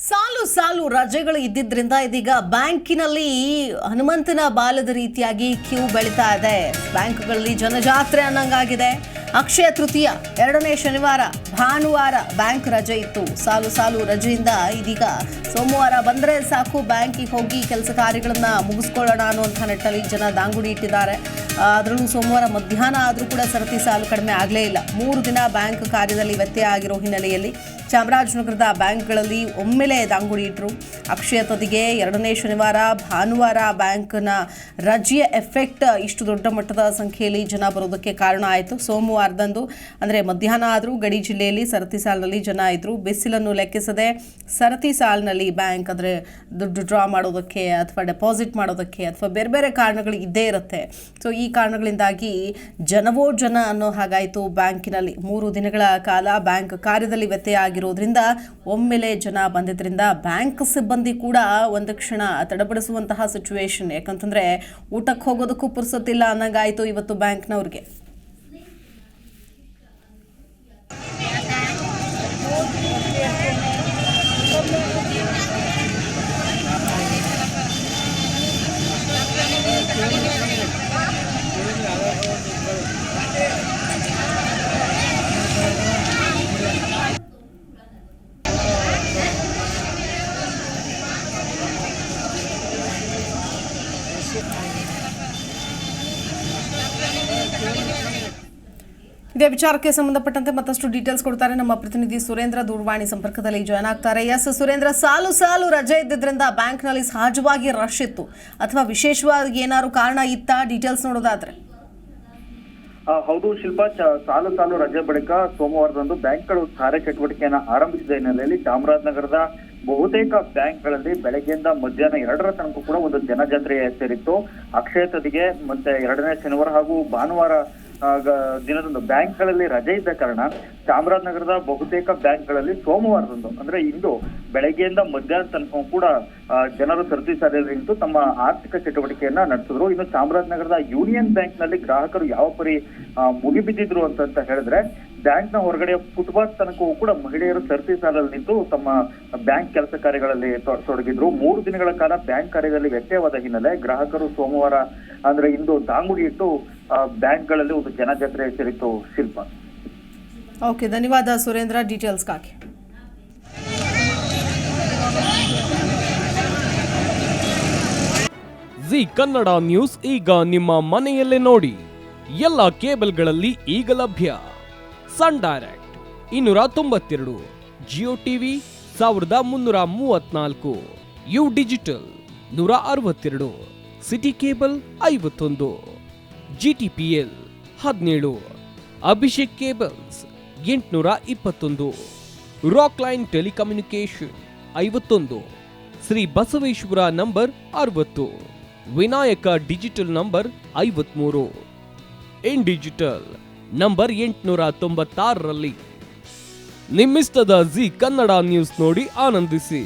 ಸಾಲು ಸಾಲು ರಜೆಗಳು ಇದ್ದಿದ್ರಿಂದ ಇದೀಗ ಬ್ಯಾಂಕಿನಲ್ಲಿ ಹನುಮಂತನ ಬಾಲದ ರೀತಿಯಾಗಿ ಕ್ಯೂ ಬೆಳೀತಾ ಇದೆ. ಬ್ಯಾಂಕ್ಗಳಲ್ಲಿ ಜನಜಾತ್ರೆ ಅನ್ನಂಗಾಗಿದೆ. ಅಕ್ಷಯ ತೃತೀಯ ಎರಡನೇ ಶನಿವಾರ ಭಾನುವಾರ ಬ್ಯಾಂಕ್ ರಜೆ ಇತ್ತು. ಸಾಲು ಸಾಲು ರಜೆಯಿಂದ ಇದೀಗ ಸೋಮವಾರ ಬಂದರೆ ಸಾಕು ಬ್ಯಾಂಕಿಗೆ ಹೋಗಿ ಕೆಲಸ ಕಾರ್ಯಗಳನ್ನ ಮುಗಿಸ್ಕೊಳ್ಳೋಣ ಅನ್ನುವಂಥ ನಿಟ್ಟಲ್ಲಿ ಜನ ದಾಂಗುಡಿ ಇಟ್ಟಿದ್ದಾರೆ. ಅದರಲ್ಲೂ ಸೋಮವಾರ ಮಧ್ಯಾಹ್ನ ಆದರೂ ಕೂಡ ಸರತಿ ಸಾಲು ಕಡಿಮೆ ಆಗಲೇ ಇಲ್ಲ. 3 ದಿನ ಬ್ಯಾಂಕ್ ಕಾರ್ಯದಲ್ಲಿ ವ್ಯತ್ಯಯ ಆಗಿರೋ ಹಿನ್ನೆಲೆಯಲ್ಲಿ ಚಾಮರಾಜನಗರದ ಬ್ಯಾಂಕ್ಗಳಲ್ಲಿ ಒಮ್ಮೆಲೆ ದಾಂಗುಡಿ ಇಟ್ಟರು. ಅಕ್ಷಯ ತೃತೀಯಗೆ ಎರಡನೇ ಶನಿವಾರ ಭಾನುವಾರ ಬ್ಯಾಂಕ್ನ ರಜೆಯ ಎಫೆಕ್ಟ್ ಇಷ್ಟು ದೊಡ್ಡ ಮಟ್ಟದ ಸಂಖ್ಯೆಯಲ್ಲಿ ಜನ ಬರೋದಕ್ಕೆ ಕಾರಣ ಆಯಿತು. ಸೋಮವಾರದಂದು ಅಂದರೆ ಮಧ್ಯಾಹ್ನ ಆದರೂ ಗಡಿ ಜಿಲ್ಲೆಯಲ್ಲಿ ಸರತಿ ಸಾಲಿನಲ್ಲಿ ಜನ ಇದ್ದರು. ಬಿಸಿಲನ್ನು ಲೆಕ್ಕಿಸದೆ ಸರತಿ ಸಾಲಿನಲ್ಲಿ ಬ್ಯಾಂಕ್ ಅಂದರೆ ದುಡ್ಡು ಡ್ರಾ ಮಾಡೋದಕ್ಕೆ ಅಥವಾ ಡೆಪಾಸಿಟ್ ಮಾಡೋದಕ್ಕೆ ಅಥವಾ ಬೇರೆ ಬೇರೆ ಕಾರಣಗಳು ಇದ್ದೇ ಇರುತ್ತೆ. ಸೊ ಈ ಕಾರಣಗಳಿಂದಾಗಿ ಜನವೋ ಜನ ಅನ್ನೋ ಹಾಗಾಯಿತು. ಬ್ಯಾಂಕಿನಲ್ಲಿ 3 ದಿನಗಳ ಕಾಲ ಬ್ಯಾಂಕ್ ಕಾರ್ಯದಲ್ಲಿ ವ್ಯತ್ಯಯ ಆಗಿರೋದ್ರಿಂದ ಒಮ್ಮೆಲೆ ಜನ ಬಂದಿದ್ದರಿಂದ ಬ್ಯಾಂಕ್ ಸಿಬ್ಬಂದಿ ಕೂಡ ಒಂದು ಕ್ಷಣ ತಡಬಡಿಸುವಂತಹ ಸಿಚುವೇಶನ್. ಯಾಕಂತಂದ್ರೆ ಊಟಕ್ಕೆ ಹೋಗೋದಕ್ಕೂ ಪುರ್ಸೊತ್ತಿಲ್ಲ ಅನ್ನಂಗಾಯಿತು ಇವತ್ತು ಬ್ಯಾಂಕ್ನವ್ರಿಗೆ. ಇದೇ ವಿಚಾರಕ್ಕೆ ಸಂಬಂಧಪಟ್ಟಂತೆ ಮತ್ತಷ್ಟು ಡೀಟೇಲ್ಸ್ ಕೊಡ್ತಾರೆ ನಮ್ಮ ಪ್ರತಿನಿಧಿ ಸುರೇಂದ್ರ. ದೂರವಾಣಿ ಸಂಪರ್ಕದಲ್ಲಿ ಜಾಯ್ನ್ ಆಗ್ತಾರೆ. ಎಸ್ ಸುರೇಂದ್ರ, ಸಾಲು ಸಾಲು ರಜೆ ಇದ್ದಿದ್ರಿಂದ ಬ್ಯಾಂಕ್ನಲ್ಲಿ ಸಹಜವಾಗಿ ರಶ್ ಇತ್ತು ಅಥವಾ ವಿಶೇಷವಾಗಿ ಏನಾದ್ರು ಕಾರಣ ಇತ್ತಾ? ಡೀಟೇಲ್ಸ್ ನೋಡೋದಾದ್ರೆ. ಹೌದು ಶಿಲ್ಪಾ, ಸಾಲು ಸಾಲು ರಜೆ ಬಳಿಕ ಸೋಮವಾರದಂದು ಬ್ಯಾಂಕ್ಗಳು ಕಾರ್ಯಚಟುವಟಿಕೆಯನ್ನು ಆರಂಭಿಸಿದ ಹಿನ್ನೆಲೆಯಲ್ಲಿ ಚಾಮರಾಜನಗರದ ಬಹುತೇಕ ಬ್ಯಾಂಕ್ಗಳಲ್ಲಿ ಬೆಳಗ್ಗೆಯಿಂದ ಮಧ್ಯಾಹ್ನ 2ರ ತನಕ ಕೂಡ ಒಂದು ಜನಜಾತ್ರೆ ಸೇರಿತ್ತು. ಅಕ್ಷಯ ತೃತೀಯಗೆ ಮತ್ತೆ ಎರಡನೇ ಶನಿವಾರ ಹಾಗೂ ಭಾನುವಾರ ದಿನದಂದು ಬ್ಯಾಂಕ್ಗಳಲ್ಲಿ ರಜೆ ಇದ್ದ ಕಾರಣ ಚಾಮರಾಜನಗರದ ಬಹುತೇಕ ಬ್ಯಾಂಕ್ಗಳಲ್ಲಿ ಸೋಮವಾರದಂದು ಅಂದ್ರೆ ಇಂದು ಬೆಳಗ್ಗೆಯಿಂದ ಮಧ್ಯಾಹ್ನ ತನಕ ಕೂಡ ಜನರು ಸರತಿ ಸಾಲಿನಲ್ಲಿ ನಿಂತು ತಮ್ಮ ಆರ್ಥಿಕ ಚಟುವಟಿಕೆಯನ್ನ ನಡೆಸಿದ್ರು. ಇನ್ನು ಚಾಮರಾಜನಗರದ ಯೂನಿಯನ್ ಬ್ಯಾಂಕ್ ನಲ್ಲಿ ಗ್ರಾಹಕರು ಯಾವ ಪರಿ ಮುಗಿಬಿದ್ದಿದ್ರು ಅಂತ ಹೇಳಿದ್ರೆ, ಬ್ಯಾಂಕ್ ನ ಹೊರಗಡೆ ಫುಟ್ಪಾತ್ ತನಕವೂ ಕೂಡ ಮಹಿಳೆಯರು ಸರತಿ ಸಾಲಲ್ಲಿ ನಿಂತು ತಮ್ಮ ಬ್ಯಾಂಕ್ ಕೆಲಸ ಕಾರ್ಯಗಳಲ್ಲಿ ತೊಡಗಿದ್ರು. 3 ದಿನಗಳ ಕಾಲ ಬ್ಯಾಂಕ್ ಕಾರ್ಯದಲ್ಲಿ ವ್ಯತ್ಯಯವಾದ ಹಿನ್ನೆಲೆ ಗ್ರಾಹಕರು ಸೋಮವಾರ ಅಂದ್ರೆ ಇಂದು ದಾಂಗುಡಿ ಇಟ್ಟು ಬ್ಯಾಂಕ್ಗಳಲ್ಲಿ ಒಂದು ಜನಜಾತ್ರೆ ಸೇರಿತ್ತು. ಶಿಲ್ಪ. ಓಕೆ, ಧನ್ಯವಾದ ಸುರೇಂದ್ರ ಡೀಟೇಲ್ಸ್ಗಾಗಿ. ಜಿ ಕನ್ನಡ ನ್ಯೂಸ್ ಈಗ ನಿಮ್ಮ ಮನೆಯಲ್ಲೇ ನೋಡಿ. ಎಲ್ಲ ಕೇಬಲ್ಗಳಲ್ಲಿ ಈಗ ಲಭ್ಯ. Sun Direct 292, Jio TV 1334, U digital 162, City cable 51, GTPL 17, Abhishek cables 821, rock line telecommunication 51, Shri Basaveshwara number 60, Vinayaka digital number 53, in digital number 896ರಲ್ಲಿ. ನಿಮ್ಮಿಸ್ತದ ಜಿ ಕನ್ನಡ ನ್ಯೂಸ್ ನೋಡಿ ಆನಂದಿಸಿ.